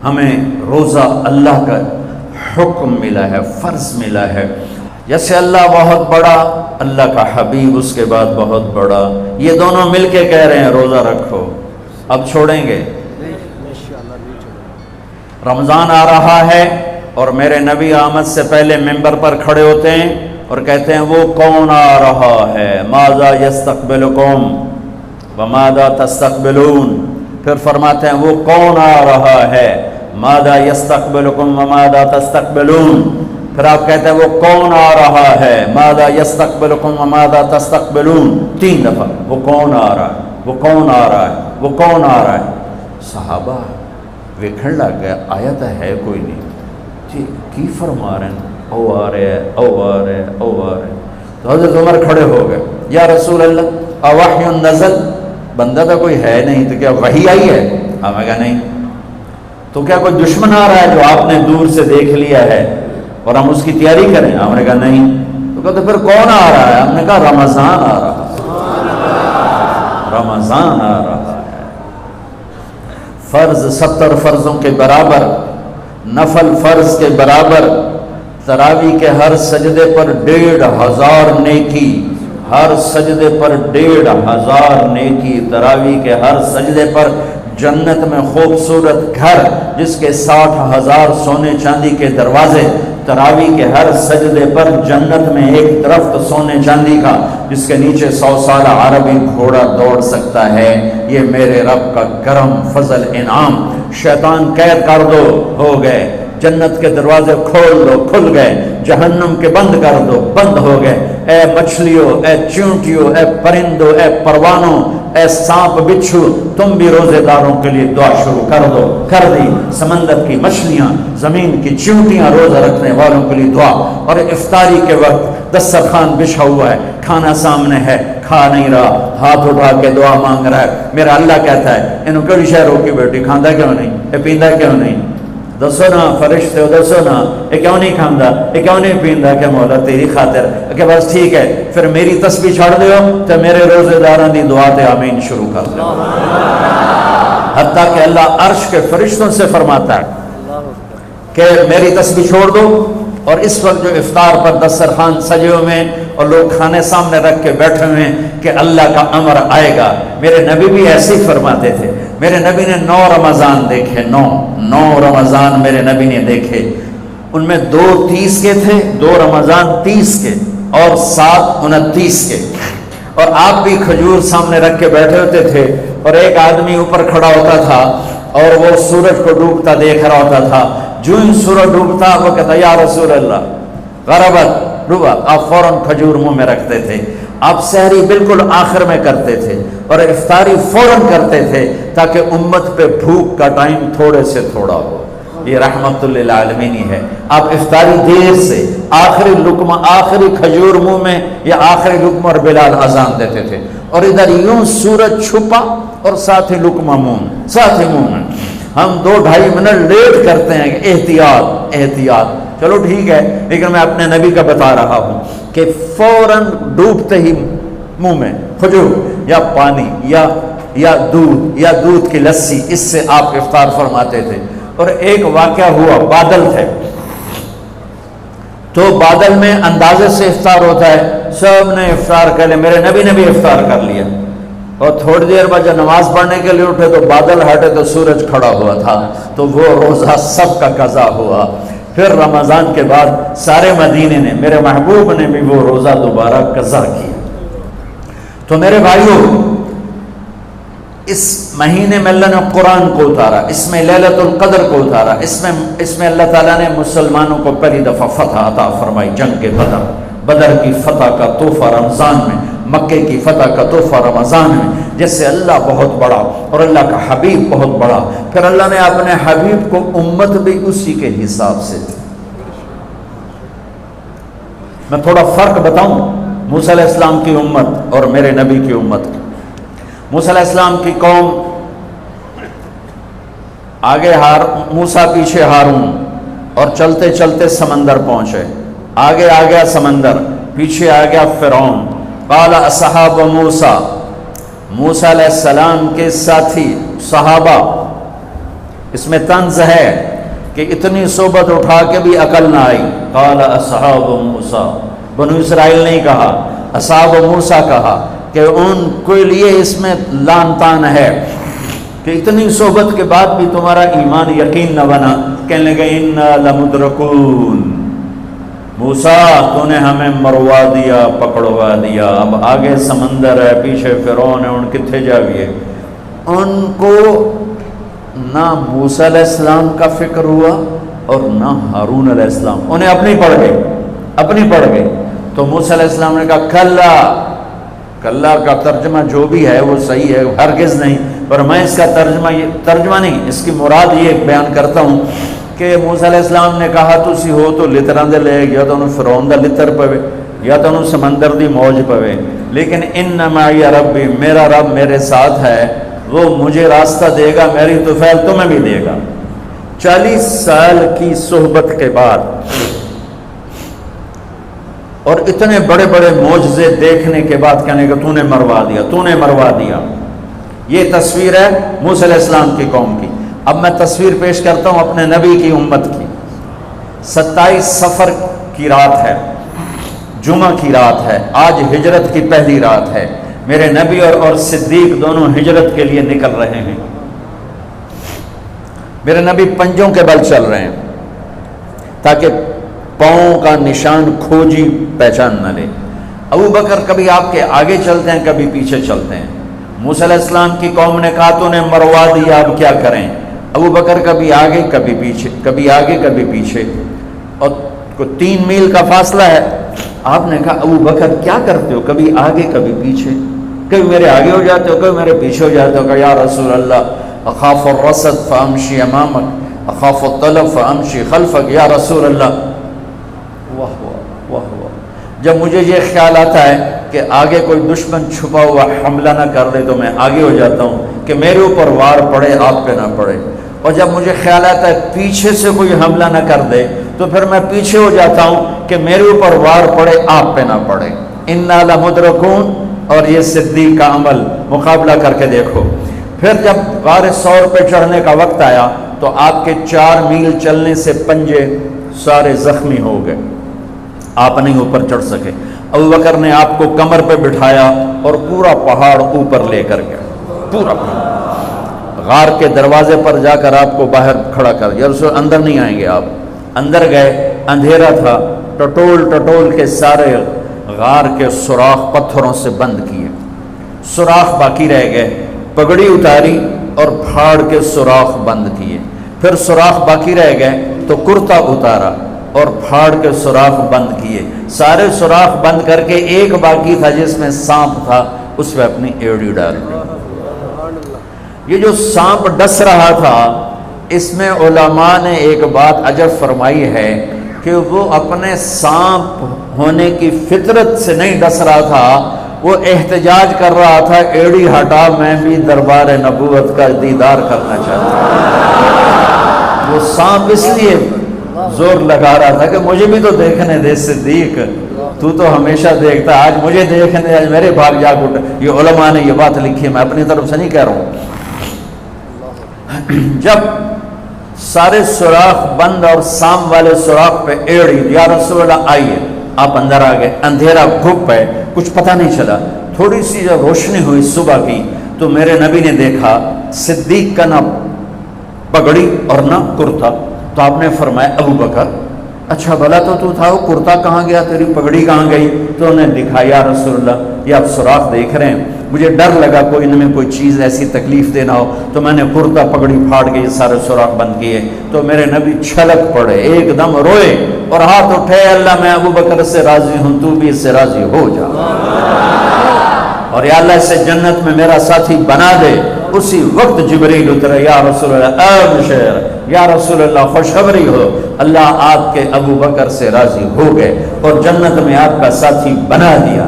ہمیں روزہ اللہ کا حکم ملا ہے، فرض ملا ہے. جیسے اللہ بہت بڑا، اللہ کا حبیب اس کے بعد بہت بڑا، یہ دونوں مل کے کہہ رہے ہیں روزہ رکھو. اب چھوڑیں گے؟ رمضان آ رہا ہے اور میرے نبی آمد سے پہلے ممبر پر کھڑے ہوتے ہیں اور کہتے ہیں وہ کون آ رہا ہے، ماذا یستقبلکم وماذا تستقبلون. پھر فرماتے ہیں وہ کون آ رہا ہے، ماذا یستقبلکم وماذا تستقبلون. پھر آپ کہتے ہیں وہ کون آ رہا ہے، ماذا یستقبلکم وماذا تستقبلون. 3 دفعہ وہ کون آ رہا ہے، وہ کون آ رہا ہے، وہ کون آ رہا ہے. صحابہ ویکھن لگ گیا آیت ہے کوئی نہیں جی کی فرما رہے ہیں، او آ رہے ہیں، او آ رہے ہیں، او آ رہے ہیں. تو حضرت عمر کھڑے ہو گئے، یا رسول اللہ اوحی نزل، بندہ تو کوئی ہے نہیں تو کیا وحی آئی ہے؟ ہمیں کہا نہیں. تو کیا کوئی دشمن آ رہا ہے جو آپ نے دور سے دیکھ لیا ہے اور ہم اس کی تیاری کریں؟ ہم نے کہا نہیں. تو کہا تو پھر کون آ رہا ہے؟ ہم نے کہا رمضان آ رہا ہے، رمضان آ رہا ہے. فرض 70 فرضوں کے برابر، نفل فرض کے برابر. تراویح کے ہر سجدے پر 1500 نیکی، ہر سجدے پر 1500 نیکی. تراویح کے ہر سجدے پر جنت میں خوبصورت گھر جس کے 60,000 سونے چاندی کے دروازے. تراویح کے ہر سجدے پر جنت میں ایک درخت سونے چاندی کا جس کے نیچے 100 سال عربی گھوڑا دوڑ سکتا ہے. یہ میرے رب کا کرم فضل انعام. شیطان قید کر دو، ہو گئے. جنت کے دروازے کھول دو، کھل گئے. جہنم کے بند کر دو، بند ہو گئے. اے مچھلیوں، اے چونٹیوں، اے پرندوں، اے پروانوں، اے سانپ بچھو، تم بھی روزے داروں کے لیے دعا شروع کر دو. کر دی. سمندر کی مچھلیاں، زمین کی چونٹیاں، روزہ رکھنے والوں کے لیے دعا. اور افطاری کے وقت دسترخوان بچھا ہوا ہے، کھانا سامنے ہے، کھا نہیں رہا، ہاتھ اٹھا کے دعا مانگ رہا ہے. میرا اللہ کہتا ہے انہوں کیڑی شے روکی بیٹھی، کھاندا کیوں نہیں، اے پیندا کیوں نہیں؟ دسو نا فرشتے ہو، دسو نا یہ کیوں نہیں کھاندا، یہ کیوں نہیں پیندا؟ کہ مولا تیری خاطر. کہ بس ٹھیک ہے پھر میری تسبیح چھڑ دیو تو میرے روزے داراں دی دعا تے آمین شروع کر دو. حتیٰ کہ اللہ عرش کے فرشتوں سے فرماتا ہے کہ میری تسبیح چھوڑ دو. اور اس وقت جو افطار پر دسترخوان سجے ہوئے ہیں اور لوگ کھانے سامنے رکھ کے بیٹھے ہوئے ہیں کہ اللہ کا امر آئے گا. میرے نبی بھی ایسے ہی فرماتے تھے. میرے نبی نے 9 رمضان دیکھے، 9 رمضان میرے نبی نے دیکھے. ان میں 2 30 کے تھے، 2 رمضان 30 کے اور 7 29 کے. اور آپ بھی کھجور سامنے رکھ کے بیٹھے ہوتے تھے اور ایک آدمی اوپر کھڑا ہوتا تھا اور وہ سورج کو ڈوبتا دیکھ رہا ہوتا تھا. جو ہی سورج ڈوبتا وہ کہتا یا رسول اللہ غربت ڈوبا. آپ فوراً کھجور منہ میں رکھتے تھے. آپ سحری بالکل آخر میں کرتے تھے اور افطاری فوراً کرتے تھے تاکہ امت پہ بھوک کا ٹائم تھوڑے سے تھوڑا ہو. یہ رحمت للعالمین ہے. آپ افطاری دیر سے آخری لقمہ، آخری کھجور منہ میں یا آخری لقمہ اور بلال اذان دیتے تھے اور ادھر یوں سورج چھپا اور ساتھ ہی لقمہ منہ، ساتھ ہی منہ میں. ہم 2-2.5 منٹ لیٹ کرتے ہیں کہ احتیاط احتیاط. چلو ٹھیک ہے، لیکن میں اپنے نبی کا بتا رہا ہوں کہ فوراً ڈوبتے ہی منہ میں کھجور یا پانی یا دودھ کی لسی، اس سے آپ افطار فرماتے تھے. اور ایک واقعہ ہوا، بادل تھے تو بادل میں اندازے سے افطار ہوتا ہے. سب نے افطار کر لیا، میرے نبی نے بھی افطار کر لیا. اور تھوڑی دیر بعد جب نماز پڑھنے کے لیے اٹھے تو بادل ہٹے تو سورج کھڑا ہوا تھا. تو وہ روزہ سب کا قضا ہوا. پھر رمضان کے بعد سارے مدینے نے، میرے محبوب نے بھی وہ روزہ دوبارہ قضا کیا. تو میرے بھائیوں، اس مہینے میں اللہ نے قرآن کو اتارا، اس میں لیلۃ القدر کو اتارا، اس میں اللہ تعالیٰ نے مسلمانوں کو پہلی دفعہ فتح عطا فرمائی. جنگ کے بدر کی فتح کا تحفہ رمضان میں، مکے کی فتح کا تحفہ رمضان میں. جیسے اللہ بہت بڑا اور اللہ کا حبیب بہت بڑا، پھر اللہ نے اپنے حبیب کو امت بھی اسی کے حساب سے دی. میں تھوڑا فرق بتاؤں موسیٰ علیہ السلام کی امت اور میرے نبی کی امت کی. موسیٰ علیہ السلام کی قوم آگے موسیٰ پیچھے ہارون، اور چلتے چلتے سمندر پہنچے. آگے آ گیا سمندر، پیچھے آ گیا فرعون. قال اصحاب موسیٰ، موسیٰ علیہ السلام کے ساتھی صحابہ اس میں طنز ہے کہ اتنی صحبت اٹھا کے بھی عقل نہ آئی. قال اصحاب موسیٰ، بنو اسرائیل نہیں کہا، اصحاب موسیٰ کہا، کہ ان کے لیے اس میں لان تان ہے کہ اتنی صحبت کے بعد بھی تمہارا ایمان یقین نہ بنا. کہنے لگے انا لمدرکون، موسیٰ تو نے ہمیں مروا دیا، پکڑوا دیا، اب آگے سمندر ہے، پیچھے فرعون ہے، ان کتنے جاویے. ان کو نہ موسیٰ علیہ السلام کا فکر ہوا اور نہ ہارون علیہ السلام، انہیں اپنی پڑھ گئے. تو موسیٰ علیہ السلام نے کہا کلا کا ترجمہ جو بھی ہے وہ صحیح ہے، ہرگز نہیں، پر میں اس کا ترجمہ نہیں، اس کی مراد یہ بیان کرتا ہوں کہ موسیٰ علیہ السلام نے کہا تسی ہو تو لتراں دے لے، یا تو انہوں فرعون دا لتر پوے، یا تو انہوں سمندر دی موج پوے، لیکن ان معی ربی، میرا رب میرے ساتھ ہے، وہ مجھے راستہ دے گا، میری طفیل تمہیں بھی دے گا. 40 سال کی صحبت کے بعد اور اتنے بڑے بڑے معجزے دیکھنے کے بعد کہنے کہ تو نے مروا دیا. یہ تصویر ہے موسیٰ علیہ السلام کی قوم کی. اب میں تصویر پیش کرتا ہوں اپنے نبی کی امت کی. 27 صفر کی رات ہے، جمعہ کی رات ہے، آج ہجرت کی پہلی رات ہے. میرے نبی اور صدیق دونوں ہجرت کے لیے نکل رہے ہیں. میرے نبی پنجوں کے بل چل رہے ہیں تاکہ پاؤں کا نشان کھوجی پہچان نہ لے. ابو بکر کبھی آپ کے آگے چلتے ہیں، کبھی پیچھے چلتے ہیں. موسیٰ علیہ السلام کی قوم نے کہا تو نے مروا دیا، اب کیا کریں. ابو بکر کبھی آگے کبھی پیچھے، کبھی آگے کبھی پیچھے، اور 3 میل کا فاصلہ ہے. آپ نے کہا ابو بکر کیا کرتے ہو، کبھی آگے کبھی پیچھے، کبھی میرے آگے ہو جاتے ہو، کبھی میرے پیچھے ہو جاتے ہو. کہ یا رسول اللہ اخاف الرصد فامشی امامک اخاف الطلب فامشی خلفک. یا رسول اللہ، واہ واہ واہ واہ، جب مجھے یہ خیال آتا ہے کہ آگے کوئی دشمن چھپا ہوا حملہ نہ کر دے تو میں آگے ہو جاتا ہوں کہ میرے اوپر وار پڑے، آپ پہ نہ پڑے. اور جب مجھے خیال آتا ہے پیچھے سے کوئی حملہ نہ کر دے تو پھر میں پیچھے ہو جاتا ہوں کہ میرے اوپر وار پڑے، آپ پہ نہ پڑے. انا لمدرکون. اور یہ صدیق کا عمل مقابلہ کر کے دیکھو. پھر جب غار ثور پہ چڑھنے کا وقت آیا تو آپ کے 4 میل چلنے سے پنجے سارے زخمی ہو گئے، آپ نہیں اوپر چڑھ سکے. ابو بکر نے آپ کو کمر پہ بٹھایا اور پورا پہاڑ اوپر لے کر گیا، پورا پہاڑ. غار کے دروازے پر جا کر آپ کو باہر کھڑا کر دیا. رسول اندر نہیں آئیں گے. آپ اندر گئے، اندھیرا تھا، ٹٹول کے سارے غار کے سوراخ پتھروں سے بند کیے، سوراخ باقی رہ گئے. پگڑی اتاری اور پھاڑ کے سوراخ بند کیے. پھر سوراخ باقی رہ گئے تو کرتا اتارا اور پھاڑ کے سوراخ بند کیے. سارے سوراخ بند کر کے ایک باقی تھا جس میں سانپ تھا، اس میں اپنی ایڑی ڈال دی. یہ جو سانپ ڈس رہا تھا، اس میں علماء نے ایک بات عجب فرمائی ہے کہ وہ اپنے سانپ ہونے کی فطرت سے نہیں ڈس رہا تھا، وہ احتجاج کر رہا تھا ایڑی ہٹا، میں بھی دربار نبوت کا دیدار کرنا چاہتا ہوں. وہ سانپ اس لیے زور لگا رہا تھا کہ مجھے بھی تو دیکھنے دے صدیق، تو ہمیشہ دیکھتا، آج مجھے دیکھنے، آج میرے بھاگ جاگ اٹھے. یہ علماء نے یہ بات لکھی ہے، میں اپنی طرف سے نہیں کہہ رہا ہوں. جب سارے سوراخ بند اور سام والے سوراخ پہ ایڑی، یا رسول اللہ آئیے. آپ اندر آ گئے. اندھیرا گھپ ہے، کچھ پتہ نہیں چلا. تھوڑی سی جب روشنی ہوئی صبح کی تو میرے نبی نے دیکھا صدیق کا نہ پگڑی اور نہ کرتا. تو آپ نے فرمایا ابو بکر اچھا بھلا تو تھا، وہ کرتا کہاں گیا، تیری پگڑی کہاں گئی؟ تو انہیں دکھایا یا رسول اللہ یہ آپ سوراخ دیکھ رہے ہیں، مجھے ڈر لگا کوئی ان میں کوئی چیز ایسی تکلیف دینا ہو، تو میں نے کرتا پگڑی پھاڑ کے یہ سارے سوراخ بند کیے. تو میرے نبی چھلک پڑے، ایک دم روئے اور ہاتھ اٹھے، اللہ میں ابو بکر سے راضی ہوں، تو بھی اس سے راضی ہو جا، اور یا اللہ اسے جنت میں میرا ساتھی بنا دے. اسی وقت جبریل اترے، یا رسول اللہ ابشر، یا رسول اللہ خوشخبری ہو، اللہ آپ کے ابو بکر سے راضی ہو گئے اور جنت میں آپ کا ساتھی بنا دیا.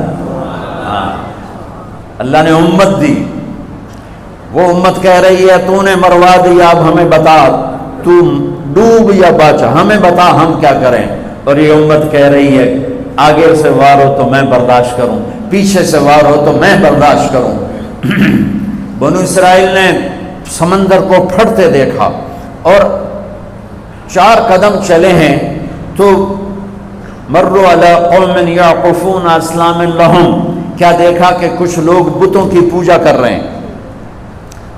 اللہ نے امت دی. وہ امت کہہ رہی ہے تو نے مروا دیا، اب ہمیں بتا تو ڈوب یا بچا، ہمیں بتا ہم کیا کریں. اور یہ امت کہہ رہی ہے آگے سے وار ہو تو میں برداشت کروں، پیچھے سے وار ہو تو میں برداشت کروں. بنو اسرائیل نے سمندر کو پھٹتے دیکھا، اور 4 قدم چلے ہیں تو مروا علی قوم یعقفون اصنام لہم، کیا دیکھا کہ کچھ لوگ بتوں کی پوجا کر رہے ہیں،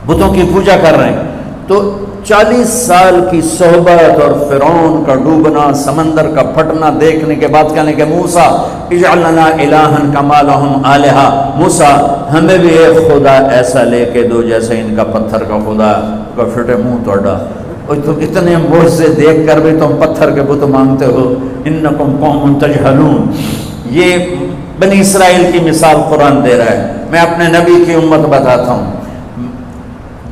بتوں کی پوجا کر رہے ہیں۔ تو 40 سال کی صحبت اور فرعون کا ڈوبنا، سمندر کا پھٹنا دیکھنے کے بعد کہنے کہ موسیٰ اجعل لنا الہا کما لہم آلہہ، موسیٰ ہمیں بھی ایک خدا ایسا لے کے دو جیسے ان کا پتھر کا خدا کا پھٹے منہ توڑا، اور تم اتنے معجزے دیکھ کر بھی تم پتھر کے بت مانگتے ہو، انکم قوم تجہلون۔ یہ بنی اسرائیل کی مثال قرآن دے رہا ہے۔ میں اپنے نبی کی امت بتاتا ہوں،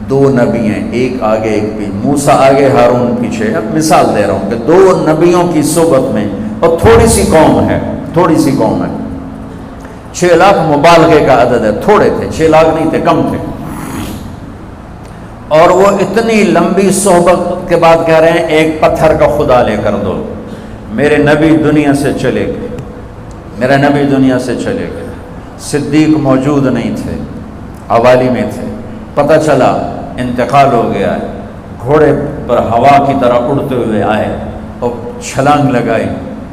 2 نبی ہیں، ایک آگے ایک بھی، موسیٰ آگے ہارون پیچھے۔ اب مثال دے رہا ہوں کہ 2 نبیوں کی صحبت میں، اور تھوڑی سی قوم ہے، تھوڑی سی قوم ہے، 6 لاکھ مبالغے کا عدد ہے، تھوڑے تھے، 6 لاکھ نہیں تھے، کم تھے، اور وہ اتنی لمبی صحبت کے بعد کہہ رہے ہیں ایک پتھر کا خدا لے کر دو۔ میرے نبی دنیا سے چلے گئے، میرا نبی دنیا سے چلے گئے، صدیق موجود نہیں تھے، حوالی میں تھے، پتہ چلا انتقال ہو گیا ہے، گھوڑے پر ہوا کی طرح اڑتے ہوئے آئے اور چھلانگ لگائی،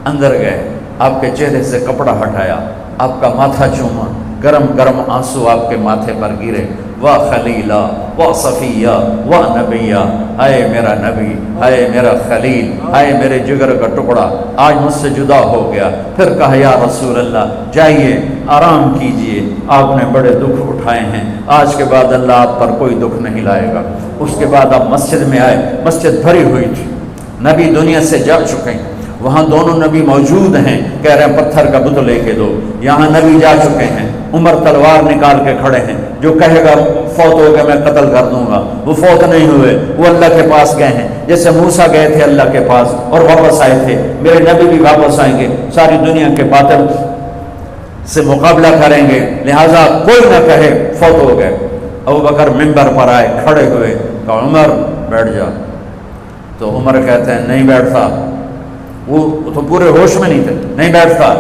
اندر گئے، آپ کے چہرے سے کپڑا ہٹایا، آپ کا ماتھا چوما، گرم گرم آنسو آپ کے ماتھے پر گرے، واہ خلیلہ واہ صفیہ واہ نبیہ، ہائے میرا نبی، ہائے میرا خلیل، ہائے میرے جگر کا ٹکڑا، آج مجھ سے جدا ہو گیا۔ پھر کہا یا رسول اللہ جائیے آرام کیجئے، آپ نے بڑے دکھ اٹھائے ہیں، آج کے بعد اللہ آپ پر کوئی دکھ نہیں لائے گا۔ اس کے بعد آپ مسجد میں آئے، مسجد بھری ہوئی تھی، نبی دنیا سے جا چکے ہیں، وہاں دونوں نبی موجود ہیں، کہہ رہے ہیں پتھر کا بت لے کے دو، یہاں نبی جا چکے ہیں، عمر تلوار نکال کے کھڑے ہیں، جو کہے گا فوت ہو گئے میں قتل کر دوں گا، وہ فوت نہیں ہوئے، وہ اللہ کے پاس گئے ہیں، جیسے موسیٰ گئے تھے اللہ کے پاس اور واپس آئے تھے، میرے نبی بھی واپس آئیں گے، ساری دنیا کے باطل سے مقابلہ کریں گے، لہٰذا کوئی نہ کہے فوت ہو گئے۔ ابوبکر منبر پر آئے، کھڑے ہوئے، کہا عمر بیٹھ جا، تو عمر کہتے ہیں نہیں بیٹھتا، وہ تو پورے ہوش میں نہیں تھے، نہیں بیٹھتا،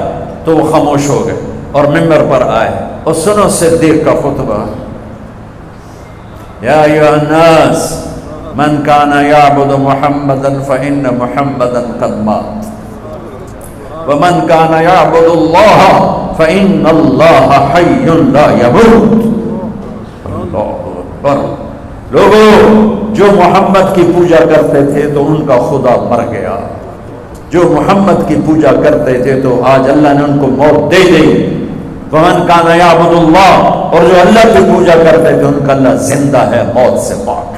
تو وہ خاموش ہو گئے اور منبر پر آئے، اور سنو صدیق کا خطبہ، یا ایھا الناس من کان یعبد محمدا فإن محمدا قد مات ومن کان یعبد اللہ فإن اللہ حی لا یموت۔ اللہ اکبر۔ لوگوں جو محمد کی پوجا کرتے تھے تو ان کا خدا مر گیا، جو محمد کی پوجا کرتے تھے تو آج اللہ نے ان کو موت دے دی۔ ومن کان یعبد اللہ، اور جو اللہ کی پوجا کرتے تھے ان کا اللہ زندہ ہے، موت سے پاک۔